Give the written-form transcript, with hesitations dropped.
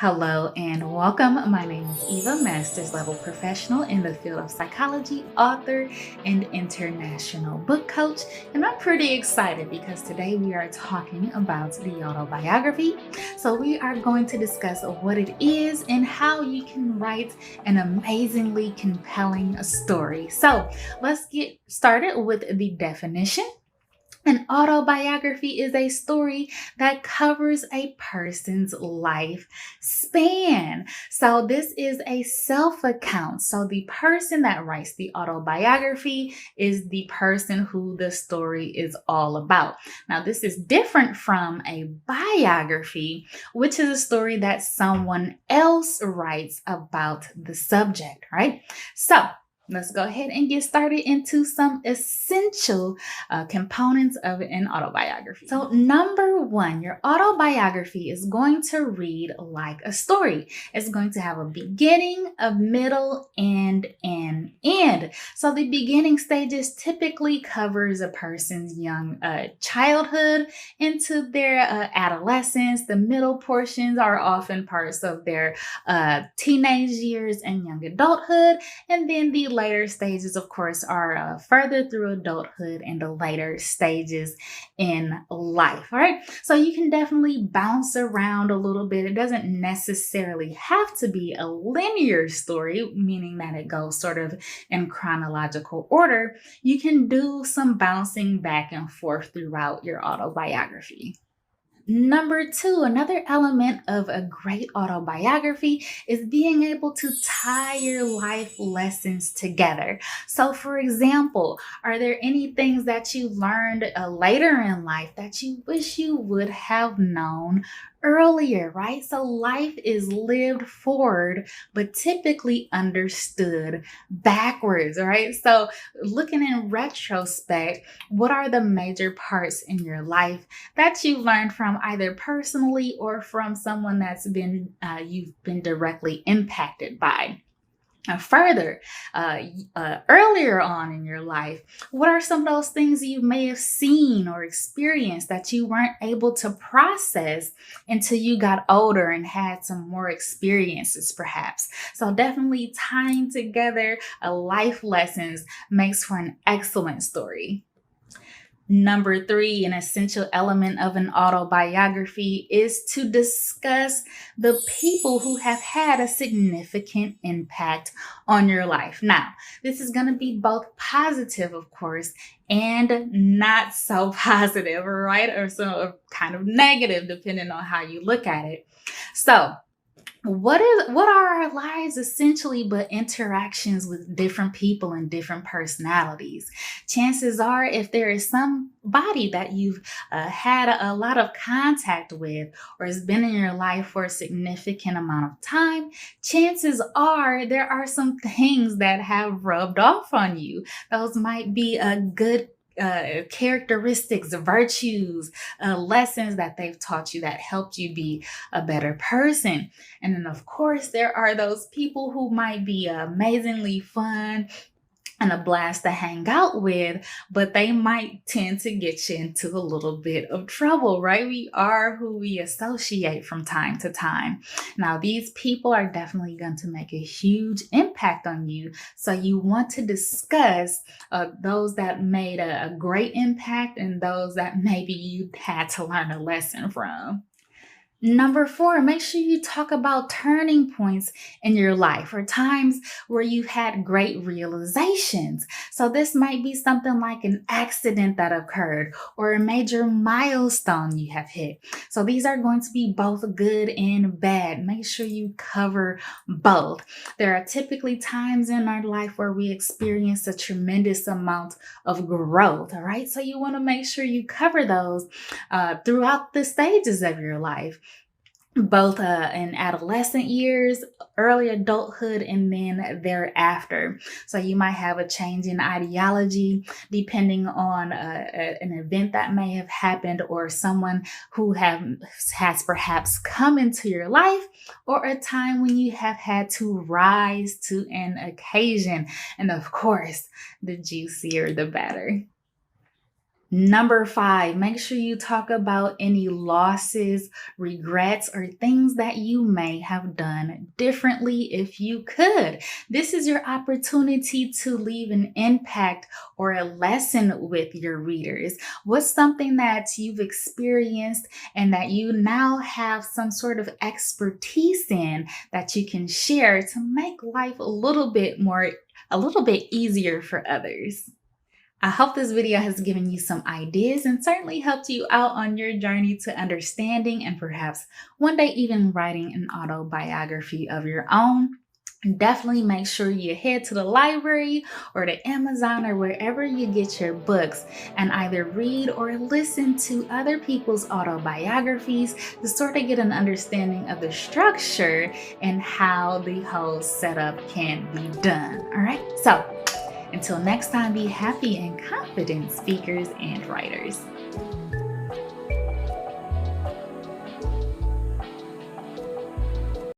Hello and welcome. My name is Eva, master's level professional in the field of psychology, author, and international book coach. And I'm pretty excited because today we are talking about the autobiography. So, we are going to discuss what it is and how you can write an amazingly compelling story. So, let's get started with the definition. An autobiography is a story that covers a person's life span. So, this is a self account. So, the person that writes the autobiography is the person who the story is all about. Now, this is different from a biography, which is a story that someone else writes about the subject, right? So, let's go ahead and get started into some essential components of an autobiography. So, number one, your autobiography is going to read like a story. It's going to have a beginning, a middle, and an end. So, the beginning stages typically covers a person's young childhood into their adolescence. The middle portions are often parts of their teenage years and young adulthood. And then the later stages, of course, are further through adulthood and the later stages in life. All right. So you can definitely bounce around a little bit. It doesn't necessarily have to be a linear story, meaning that it goes sort of in chronological order. You can do some bouncing back and forth throughout your autobiography. Number two, another element of a great autobiography is being able to tie your life lessons together. So, for example, are there any things that you learned later in life that you wish you would have known earlier, right? So, life is lived forward, but typically understood backwards, right? So, looking in retrospect, what are the major parts in your life that you learned from either personally or from someone that's been you've been directly impacted by? Further, earlier on in your life, what are some of those things you may have seen or experienced that you weren't able to process until you got older and had some more experiences, perhaps? So, definitely tying together life lessons makes for an excellent story. Number three, an essential element of an autobiography is to discuss the people who have had a significant impact on your life. Now, this is going to be both positive, of course, and not so positive, right? Or so kind of negative, depending on how you look at it. So, what are our lives essentially but interactions with different people and different personalities? Chances are, if there is somebody that you've had a lot of contact with or has been in your life for a significant amount of time, chances are there are some things that have rubbed off on you. Those might be a good characteristics, virtues, lessons that they've taught you that helped you be a better person. And then, of course, there are those people who might be amazingly fun and a blast to hang out with, but they might tend to get you into a little bit of trouble, right? We are who we associate from time to time. Now, these people are definitely going to make a huge impact on you. So, you want to discuss those that made a great impact and those that maybe you had to learn a lesson from. Number four, make sure you talk about turning points in your life or times where you had great realizations. So, this might be something like an accident that occurred or a major milestone you have hit. So, these are going to be both good and bad. Make sure you cover both. There are typically times in our life where we experience a tremendous amount of growth, all right? So, you want to make sure you cover those throughout the stages of your life, both in adolescent years, early adulthood, and then thereafter. So you might have a change in ideology depending on an event that may have happened or someone who has perhaps come into your life, or a time when you have had to rise to an occasion. And of course, the juicier the better. Number 5, make sure you talk about any losses, regrets, or things that you may have done differently if you could. This is your opportunity to leave an impact or a lesson with your readers. What's something that you've experienced and that you now have some sort of expertise in that you can share to make life a little bit easier for others? I hope this video has given you some ideas and certainly helped you out on your journey to understanding and perhaps one day even writing an autobiography of your own. Definitely make sure you head to the library or to Amazon or wherever you get your books and either read or listen to other people's autobiographies to sort of get an understanding of the structure and how the whole setup can be done. All right, so until next time, be happy and confident speakers and writers.